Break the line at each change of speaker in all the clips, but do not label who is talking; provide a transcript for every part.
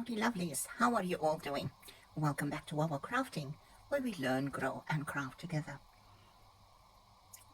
lovely lovelies, how are you all doing? Welcome back to our crafting, where we learn, grow and craft together.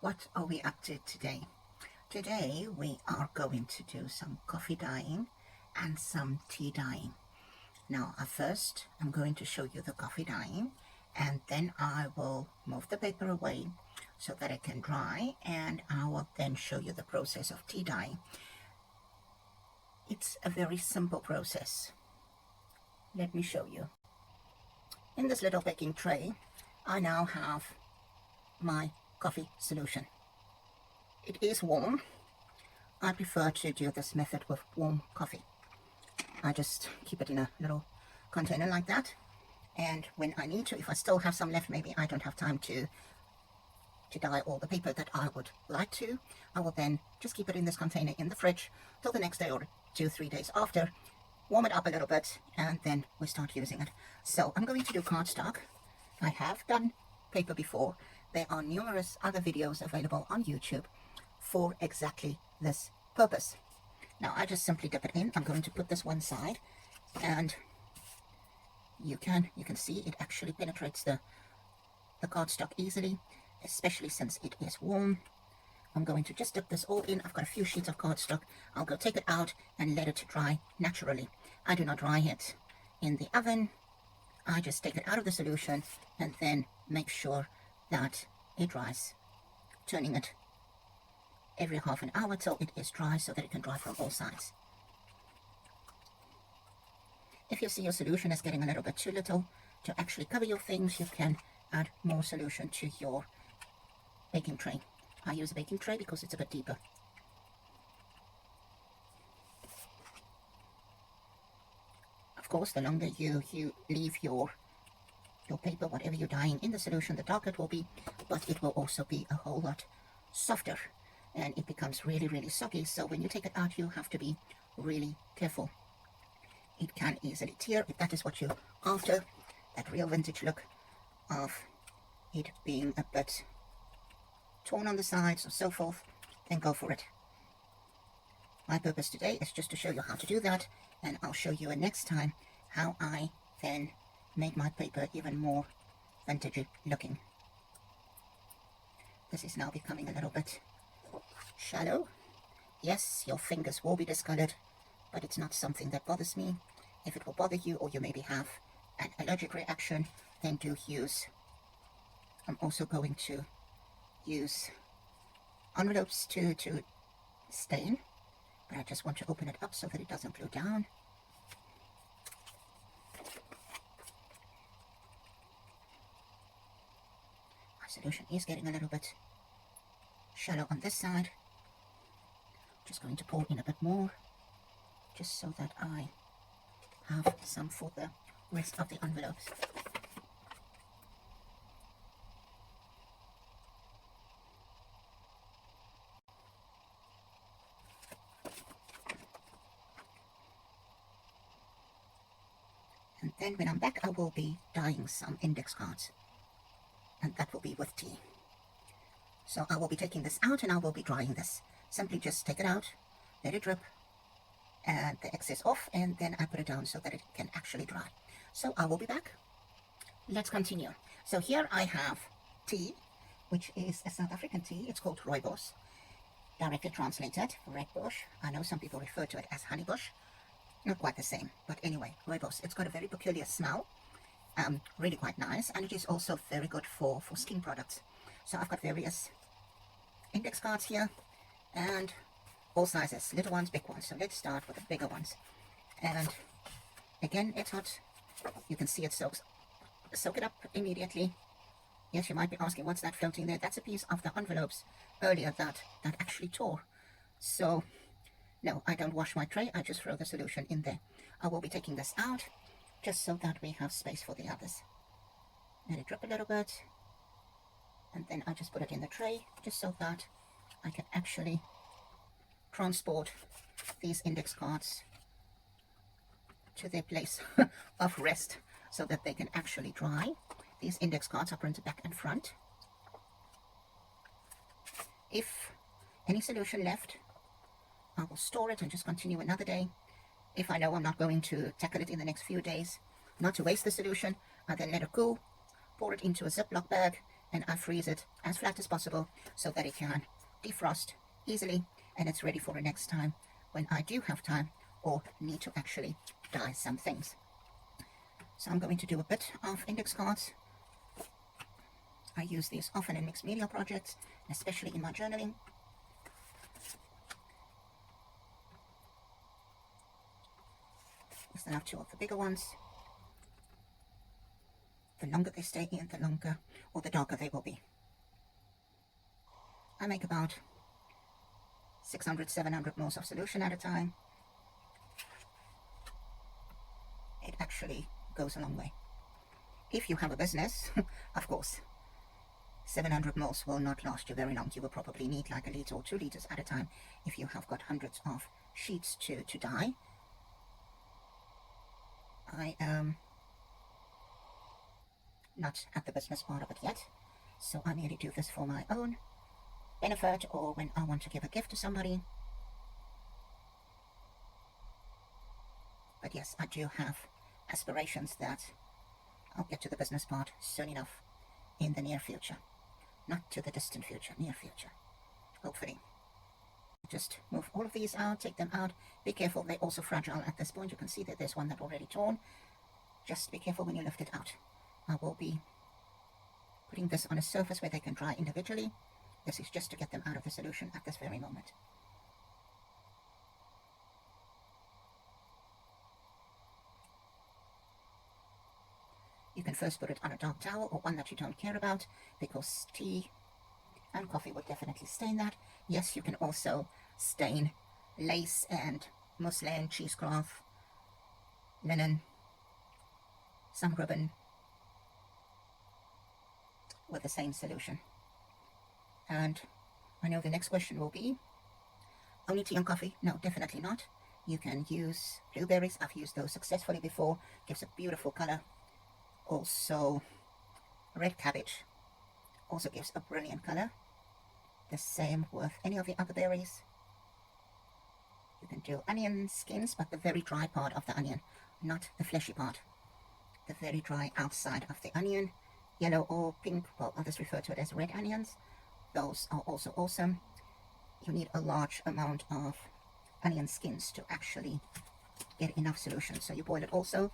What are we up to today? Today we are going to do some coffee dyeing and some tea dyeing. Now first I'm going to show you the coffee dyeing, and then I will move the paper away so that it can dry, and I will then show you the process of tea dyeing. It's a very simple process. Let me show you. In this little baking tray, I now have my coffee solution. It is warm. I prefer to do this method with warm coffee. I just keep it in a little container like that, and when I need to, if I still have some left, maybe I don't have time to dye all the paper that I would like to, I will then just keep it in this container in the fridge till the next day or 2-3 days after, warm it up a little bit, and then we start using it. So I'm going to do cardstock. I have done paper before. There are numerous other videos available on YouTube for exactly this purpose. Now I just simply dip it in. I'm going to put this one side, and you can see it actually penetrates the cardstock easily, especially since it is warm. I'm going to just dip this all in. I've got a few sheets of cardstock. I'll go take it out and let it dry naturally. I do not dry it in the oven. I just take it out of the solution and then make sure that it dries, turning it every half an hour till it is dry so that it can dry from all sides. If you see your solution is getting a little bit too little to actually cover your things, you can add more solution to your baking tray. I use a baking tray because it's a bit deeper. Of course, the longer you leave your paper, whatever you're dyeing, in the solution, the darker it will be, but it will also be a whole lot softer, and it becomes really, really soggy. So when you take it out, you have to be really careful. It can easily tear. If that is what you're after, that real vintage look of it being a bit torn on the sides or so forth, then go for it. My purpose today is just to show you how to do that, and I'll show you next time how I then make my paper even more vintage looking. This is now becoming a little bit shallow. Yes, your fingers will be discolored, but it's not something that bothers me. If it will bother you, or you maybe have an allergic reaction, then do use. I'm also going to use envelopes to stain, but I just want to open it up so that it doesn't glue down. My solution is getting a little bit shallow on this side. Just going to pour in a bit more, just so that I have some for the rest of the envelopes. And then when I'm back, I will be dyeing some index cards, and that will be with tea. So I will be taking this out and I will be drying this. Simply just take it out, let it drip, and the excess off, and then I put it down so that it can actually dry. So I will be back. Let's continue. So here I have tea, which is a South African tea. It's called rooibos. Directly translated, red bush. I know some people refer to it as honey bush. Not quite the same, but anyway, rooibos. It's got a very peculiar smell, really quite nice, and it is also very good for skin products. So I've got various index cards here, and all sizes, little ones, big ones. So let's start with the bigger ones. And again, it's hot. You can see it soak it up immediately. Yes, you might be asking, what's that floating there? That's a piece of the envelopes earlier that actually tore. So no, I don't wash my tray. I just throw the solution in there. I will be taking this out just so that we have space for the others. Let it drip a little bit, and then I just put it in the tray just so that I can actually transport these index cards to their place of rest so that they can actually dry. These index cards are printed back and front. If any solution left, I will store it and just continue another day. If I know I'm not going to tackle it in the next few days, not to waste the solution, I then let it cool, pour it into a Ziploc bag, and I freeze it as flat as possible so that it can defrost easily, and it's ready for the next time when I do have time or need to actually dye some things. So I'm going to do a bit of index cards. I use these often in mixed media projects, especially in my journaling. I have two of the bigger ones. The longer they stay in, the longer or the darker they will be. I make about 600, 700 mils of solution at a time. It actually goes a long way. If you have a business, of course, 700 mils will not last you very long. You will probably need like 1 liter or 2 liters at a time if you have got hundreds of sheets to dye. I am not at the business part of it yet, so I merely do this for my own benefit or when I want to give a gift to somebody. But yes, I do have aspirations that I'll get to the business part soon enough in the near future. Not to the distant future, near future, hopefully. Just move all of these out, take them out. Be careful, they're also fragile at this point. You can see that there's one that already torn. Just be careful when you lift it out. I will be putting this on a surface where they can dry individually. This is just to get them out of the solution at this very moment. You can first put it on a dark towel or one that you don't care about, because tea and coffee will definitely stain that. Yes, you can also stain lace and muslin, cheesecloth, linen, some ribbon with the same solution. And I know the next question will be, only tea and coffee? No, definitely not. You can use blueberries. I've used those successfully before. Gives a beautiful color. Also, red cabbage also gives a brilliant color. The same with any of the other berries. You can do onion skins, but the very dry part of the onion, not the fleshy part. The very dry outside of the onion. Yellow or pink, well, others refer to it as red onions. Those are also awesome. You need a large amount of onion skins to actually get enough solution. So you boil it also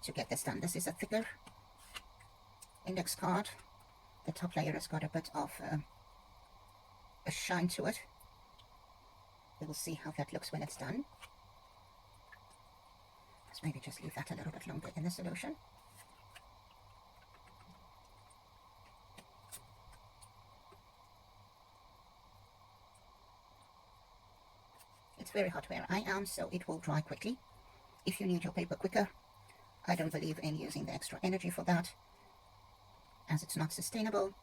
to get this done. This is a thicker index card. The top layer has got a bit of a shine to it. We will see how that looks when it's done. Let's maybe just leave that a little bit longer in the solution. It's very hot where I am, so it will dry quickly. If you need your paper quicker, I don't believe in using the extra energy for that, as it's not sustainable.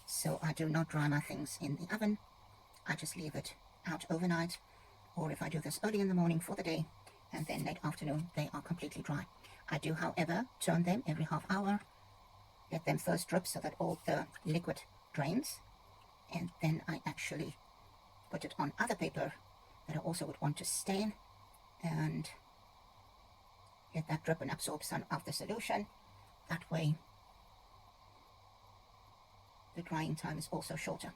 So I do not dry my things in the oven. I just leave it out overnight, or if I do this early in the morning for the day, and then late afternoon, they are completely dry. I do, however, turn them every half hour, let them first drip so that all the liquid drains, and then I actually put it on other paper that I also would want to stain, and let that drip and absorb some of the solution. That way, the drying time is also shorter.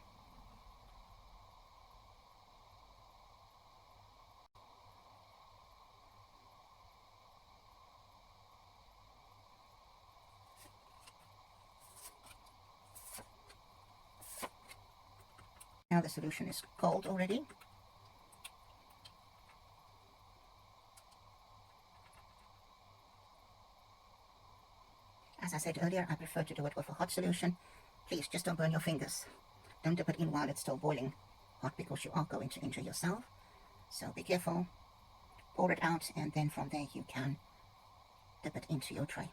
Now the solution is cold already. As I said earlier, I prefer to do it with a hot solution. Please, just don't burn your fingers. Don't dip it in while it's still boiling hot, because you are going to injure yourself. So be careful. Pour it out, and then from there you can dip it into your tray.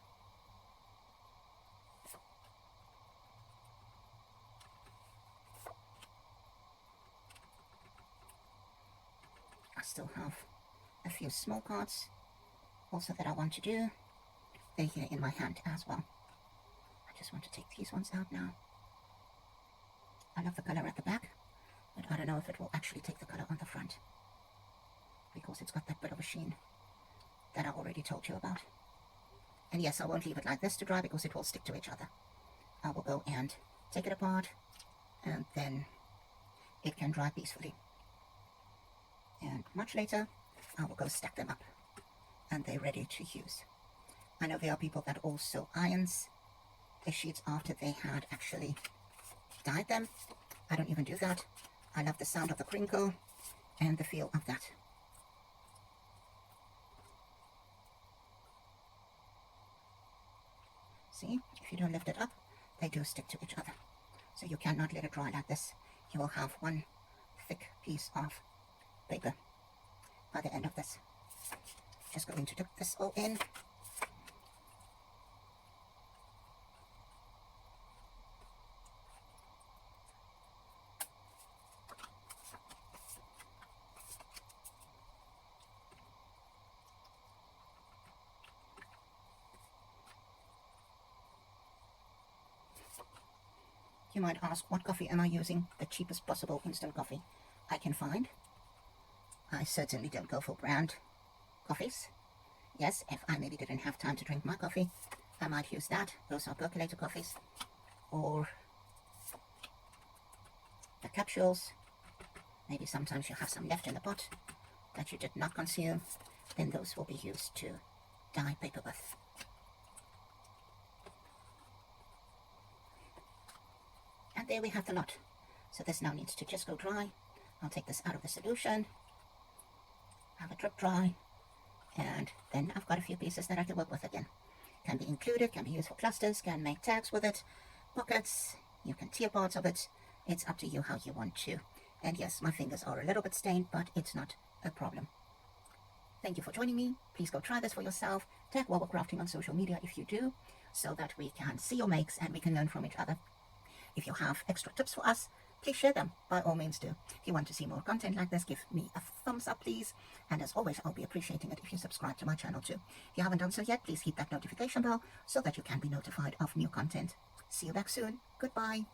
I still have a few small cards also that I want to do. They're here in my hand as well. I just want to take these ones out now. I love the color at the back, but I don't know if it will actually take the color on the front, because it's got that bit of a sheen that I already told you about. And yes, I won't leave it like this to dry because it will stick to each other. I will go and take it apart, and then it can dry peacefully. And much later, I will go stack them up, and they're ready to use. I know there are people that also irons the sheets after they had actually dyed them. I don't even do that. I love the sound of the crinkle and the feel of that. See, if you don't lift it up, they do stick to each other. So you cannot let it dry like this. You will have one thick piece of paper by the end of this. Just going to dip this all in. You might ask, what coffee am I using? The cheapest possible instant coffee I can find. I certainly don't go for brand coffees. Yes, if I maybe didn't have time to drink my coffee, I might use that. Those are percolator coffees. Or the capsules. Maybe sometimes you have some left in the pot that you did not consume. Then those will be used to dye paper with. And there we have the lot. So this now needs to just go dry. I'll take this out of the solution, have a drip dry, and then I've got a few pieces that I can work with again. Can be included, can be used for clusters, can make tags with it, pockets, you can tear parts of it. It's up to you how you want to. And yes, my fingers are a little bit stained, but it's not a problem. Thank you for joining me. Please go try this for yourself. Tag Wobble Crafting on social media if you do, so that we can see your makes and we can learn from each other. If you have extra tips for us, please share them. By all means do. If you want to see more content like this, give me a thumbs up, please. And as always, I'll be appreciating it if you subscribe to my channel too. If you haven't done so yet, please hit that notification bell so that you can be notified of new content. See you back soon. Goodbye.